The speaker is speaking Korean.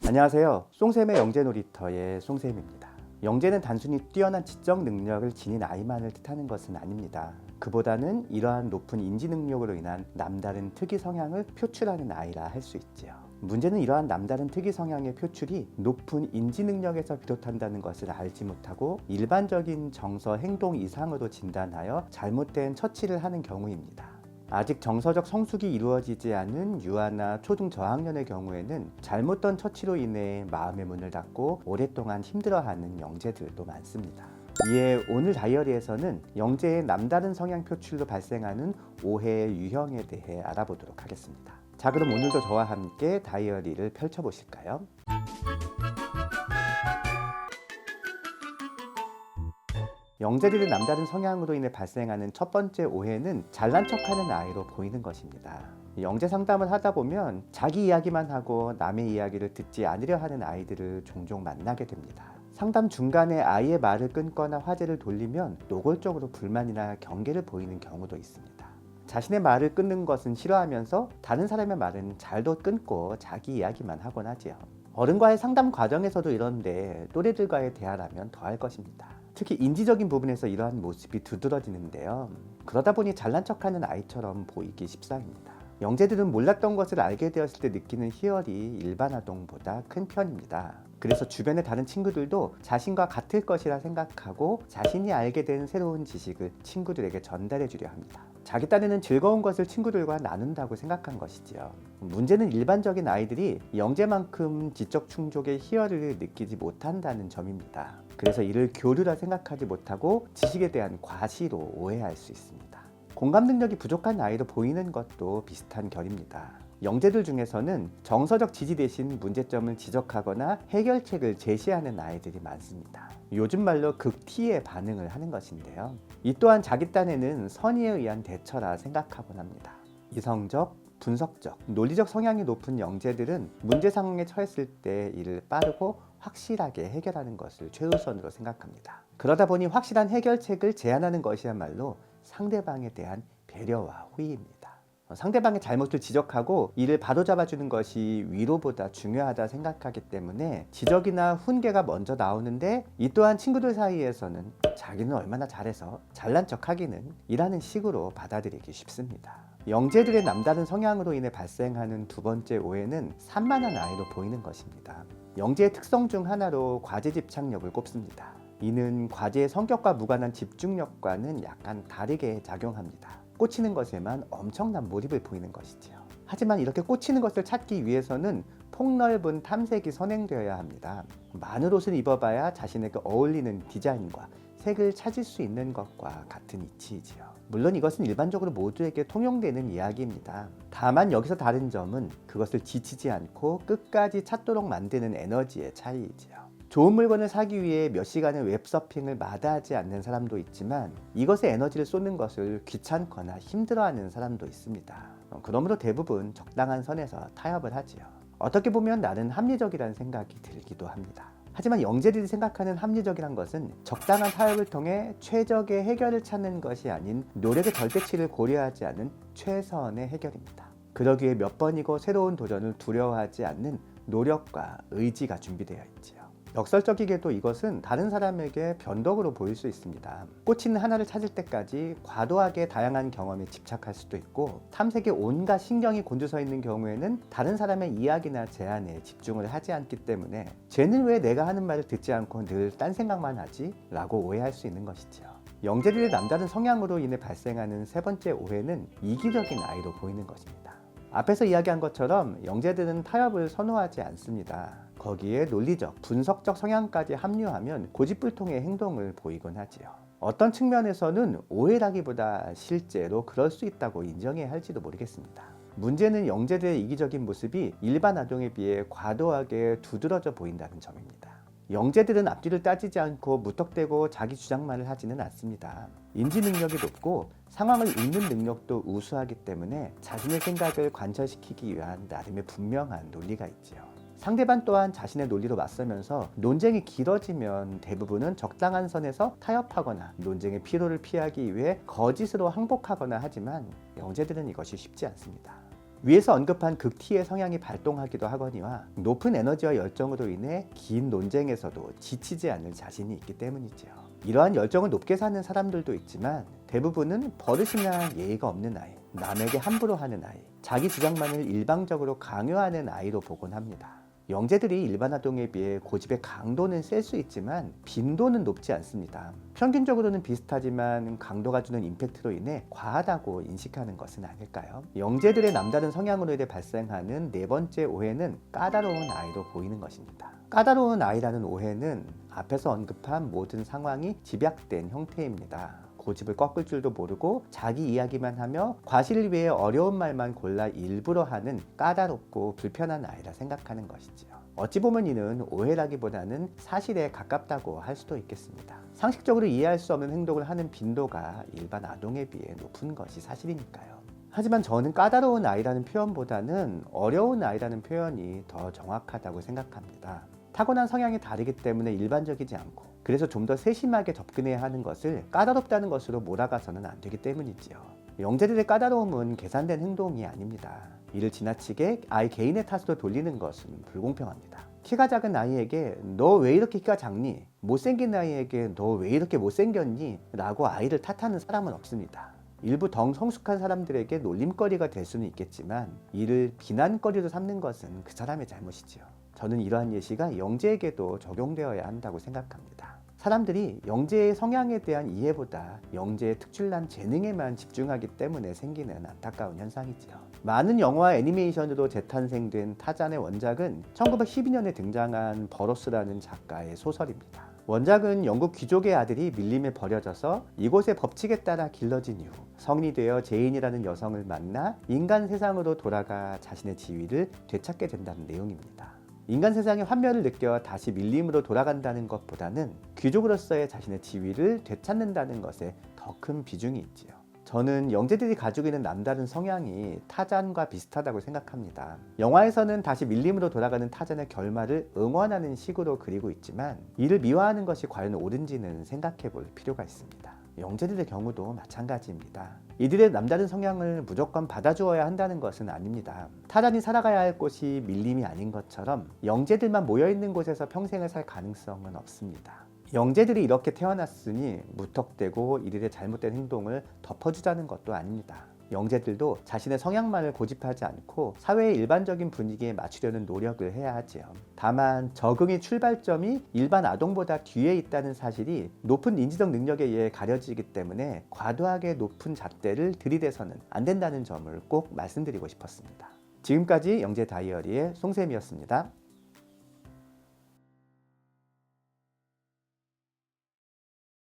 안녕하세요. 송샘의 영재놀이터의 송샘입니다. 영재는 단순히 뛰어난 지적 능력을 지닌 아이만을 뜻하는 것은 아닙니다. 그보다는 이러한 높은 인지 능력으로 인한 남다른 특이 성향을 표출하는 아이라 할 수 있지요. 문제는 이러한 남다른 특이 성향의 표출이 높은 인지 능력에서 비롯한다는 것을 알지 못하고 일반적인 정서 행동 이상으로 진단하여 잘못된 처치를 하는 경우입니다. 아직 정서적 성숙이 이루어지지 않은 유아나 초등 저학년의 경우에는 잘못된 처치로 인해 마음의 문을 닫고 오랫동안 힘들어하는 영재들도 많습니다. 이에 오늘 다이어리에서는 영재의 남다른 성향 표출로 발생하는 오해의 유형에 대해 알아보도록 하겠습니다. 자, 그럼 오늘도 저와 함께 다이어리를 펼쳐보실까요? 영재들의 남다른 성향으로 인해 발생하는 첫 번째 오해는 잘난 척하는 아이로 보이는 것입니다. 영재 상담을 하다 보면 자기 이야기만 하고 남의 이야기를 듣지 않으려 하는 아이들을 종종 만나게 됩니다. 상담 중간에 아이의 말을 끊거나 화제를 돌리면 노골적으로 불만이나 경계를 보이는 경우도 있습니다. 자신의 말을 끊는 것은 싫어하면서 다른 사람의 말은 잘도 끊고 자기 이야기만 하곤 하지요. 어른과의 상담 과정에서도 이런데 또래들과의 대화라면 더할 것입니다. 특히 인지적인 부분에서 이러한 모습이 두드러지는데요. 그러다 보니 잘난 척하는 아이처럼 보이기 십상입니다. 영재들은 몰랐던 것을 알게 되었을 때 느끼는 희열이 일반 아동보다 큰 편입니다. 그래서 주변의 다른 친구들도 자신과 같을 것이라 생각하고 자신이 알게 된 새로운 지식을 친구들에게 전달해 주려 합니다. 자기 딴에는 즐거운 것을 친구들과 나눈다고 생각한 것이지요. 문제는 일반적인 아이들이 영재만큼 지적 충족의 희열을 느끼지 못한다는 점입니다. 그래서 이를 교류라 생각하지 못하고 지식에 대한 과시로 오해할 수 있습니다. 공감 능력이 부족한 아이로 보이는 것도 비슷한 결입니다. 영재들 중에서는 정서적 지지 대신 문제점을 지적하거나 해결책을 제시하는 아이들이 많습니다. 요즘 말로 극T의 반응을 하는 것인데요. 이 또한 자기 딴에는 선의에 의한 대처라 생각하곤 합니다. 이성적, 분석적, 논리적 성향이 높은 영재들은 문제 상황에 처했을 때 이를 빠르고 확실하게 해결하는 것을 최우선으로 생각합니다. 그러다 보니 확실한 해결책을 제안하는 것이야말로 상대방에 대한 배려와 호의입니다. 상대방의 잘못을 지적하고 이를 바로잡아주는 것이 위로보다 중요하다 생각하기 때문에 지적이나 훈계가 먼저 나오는데 이 또한 친구들 사이에서는 자기는 얼마나 잘해서 잘난 척하기는 이라는 식으로 받아들이기 쉽습니다. 영재들의 남다른 성향으로 인해 발생하는 두 번째 오해는 산만한 아이로 보이는 것입니다. 영재의 특성 중 하나로 과제 집착력을 꼽습니다. 이는 과제의 성격과 무관한 집중력과는 약간 다르게 작용합니다. 꽂히는 것에만 엄청난 몰입을 보이는 것이지요. 하지만 이렇게 꽂히는 것을 찾기 위해서는 폭넓은 탐색이 선행되어야 합니다. 많은 옷을 입어봐야 자신에게 어울리는 디자인과 색을 찾을 수 있는 것과 같은 이치이지요. 물론 이것은 일반적으로 모두에게 통용되는 이야기입니다. 다만 여기서 다른 점은 그것을 지치지 않고 끝까지 찾도록 만드는 에너지의 차이이지요. 좋은 물건을 사기 위해 몇 시간의 웹서핑을 마다하지 않는 사람도 있지만 이것에 에너지를 쏟는 것을 귀찮거나 힘들어하는 사람도 있습니다. 그러므로 대부분 적당한 선에서 타협을 하지요. 어떻게 보면 나는 합리적이라는 생각이 들기도 합니다. 하지만 영재들이 생각하는 합리적이란 것은 적당한 타협을 통해 최적의 해결을 찾는 것이 아닌 노력의 절대치를 고려하지 않은 최선의 해결입니다. 그러기 위해 몇 번이고 새로운 도전을 두려워하지 않는 노력과 의지가 준비되어 있지요. 역설적이게도 이것은 다른 사람에게 변덕으로 보일 수 있습니다. 꽂히는 하나를 찾을 때까지 과도하게 다양한 경험에 집착할 수도 있고 탐색에 온갖 신경이 곤두서 있는 경우에는 다른 사람의 이야기나 제안에 집중을 하지 않기 때문에 쟤는 왜 내가 하는 말을 듣지 않고 늘 딴 생각만 하지? 라고 오해할 수 있는 것이죠. 영재들의 남다른 성향으로 인해 발생하는 세 번째 오해는 이기적인 아이로 보이는 것입니다. 앞에서 이야기한 것처럼 영재들은 타협을 선호하지 않습니다. 거기에 논리적, 분석적 성향까지 합류하면 고집불통의 행동을 보이곤 하지요. 어떤 측면에서는 오해라기보다 실제로 그럴 수 있다고 인정해야 할지도 모르겠습니다. 문제는 영재들의 이기적인 모습이 일반 아동에 비해 과도하게 두드러져 보인다는 점입니다. 영재들은 앞뒤를 따지지 않고 무턱대고 자기 주장만을 하지는 않습니다. 인지 능력이 높고 상황을 읽는 능력도 우수하기 때문에 자신의 생각을 관철시키기 위한 나름의 분명한 논리가 있지요. 상대방 또한 자신의 논리로 맞서면서 논쟁이 길어지면 대부분은 적당한 선에서 타협하거나 논쟁의 피로를 피하기 위해 거짓으로 항복하거나 하지만 영재들은 이것이 쉽지 않습니다. 위에서 언급한 극T의 성향이 발동하기도 하거니와 높은 에너지와 열정으로 인해 긴 논쟁에서도 지치지 않을 자신이 있기 때문이지요. 이러한 열정을 높게 사는 사람들도 있지만 대부분은 버릇이나 예의가 없는 아이, 남에게 함부로 하는 아이, 자기 주장만을 일방적으로 강요하는 아이로 보곤 합니다. 영재들이 일반 아동에 비해 고집의 강도는 셀 수 있지만 빈도는 높지 않습니다. 평균적으로는 비슷하지만 강도가 주는 임팩트로 인해 과하다고 인식하는 것은 아닐까요? 영재들의 남다른 성향으로 인해 발생하는 네 번째 오해는 까다로운 아이로 보이는 것입니다. 까다로운 아이라는 오해는 앞에서 언급한 모든 상황이 집약된 형태입니다. 고집을 꺾을 줄도 모르고 자기 이야기만 하며 과실을 위해 어려운 말만 골라 일부러 하는 까다롭고 불편한 아이라 생각하는 것이지요. 어찌 보면 이는 오해라기보다는 사실에 가깝다고 할 수도 있겠습니다. 상식적으로 이해할 수 없는 행동을 하는 빈도가 일반 아동에 비해 높은 것이 사실이니까요. 하지만 저는 까다로운 아이라는 표현보다는 어려운 아이라는 표현이 더 정확하다고 생각합니다. 타고난 성향이 다르기 때문에 일반적이지 않고 그래서 좀 더 세심하게 접근해야 하는 것을 까다롭다는 것으로 몰아가서는 안 되기 때문이지요. 영재들의 까다로움은 계산된 행동이 아닙니다. 이를 지나치게 아이 개인의 탓으로 돌리는 것은 불공평합니다. 키가 작은 아이에게 너 왜 이렇게 키가 작니? 못생긴 아이에게 너 왜 이렇게 못생겼니? 라고 아이를 탓하는 사람은 없습니다. 일부 더 성숙한 사람들에게 놀림거리가 될 수는 있겠지만 이를 비난거리로 삼는 것은 그 사람의 잘못이지요. 저는 이러한 예시가 영재에게도 적용되어야 한다고 생각합니다. 사람들이 영재의 성향에 대한 이해보다 영재의 특출난 재능에만 집중하기 때문에 생기는 안타까운 현상이지요. 많은 영화와 애니메이션으로 재탄생된 타잔의 원작은 1912년에 등장한 버로스라는 작가의 소설입니다. 원작은 영국 귀족의 아들이 밀림에 버려져서 이곳의 법칙에 따라 길러진 이후 성인이 되어 제인이라는 여성을 만나 인간 세상으로 돌아가 자신의 지위를 되찾게 된다는 내용입니다. 인간 세상의 환멸을 느껴 다시 밀림으로 돌아간다는 것보다는 귀족으로서의 자신의 지위를 되찾는다는 것에 더 큰 비중이 있지요. 저는 영재들이 가지고 있는 남다른 성향이 타잔과 비슷하다고 생각합니다. 영화에서는 다시 밀림으로 돌아가는 타잔의 결말을 응원하는 식으로 그리고 있지만 이를 미화하는 것이 과연 옳은지는 생각해 볼 필요가 있습니다. 영재들의 경우도 마찬가지입니다. 이들의 남다른 성향을 무조건 받아주어야 한다는 것은 아닙니다. 타잔이 살아가야 할 곳이 밀림이 아닌 것처럼 영재들만 모여있는 곳에서 평생을 살 가능성은 없습니다. 영재들이 이렇게 태어났으니 무턱대고 이들의 잘못된 행동을 덮어주자는 것도 아닙니다. 영재들도 자신의 성향만을 고집하지 않고 사회의 일반적인 분위기에 맞추려는 노력을 해야 하지요. 다만 적응의 출발점이 일반 아동보다 뒤에 있다는 사실이 높은 인지적 능력에 의해 가려지기 때문에 과도하게 높은 잣대를 들이대서는 안 된다는 점을 꼭 말씀드리고 싶었습니다. 지금까지 영재 다이어리의 송쌤이었습니다.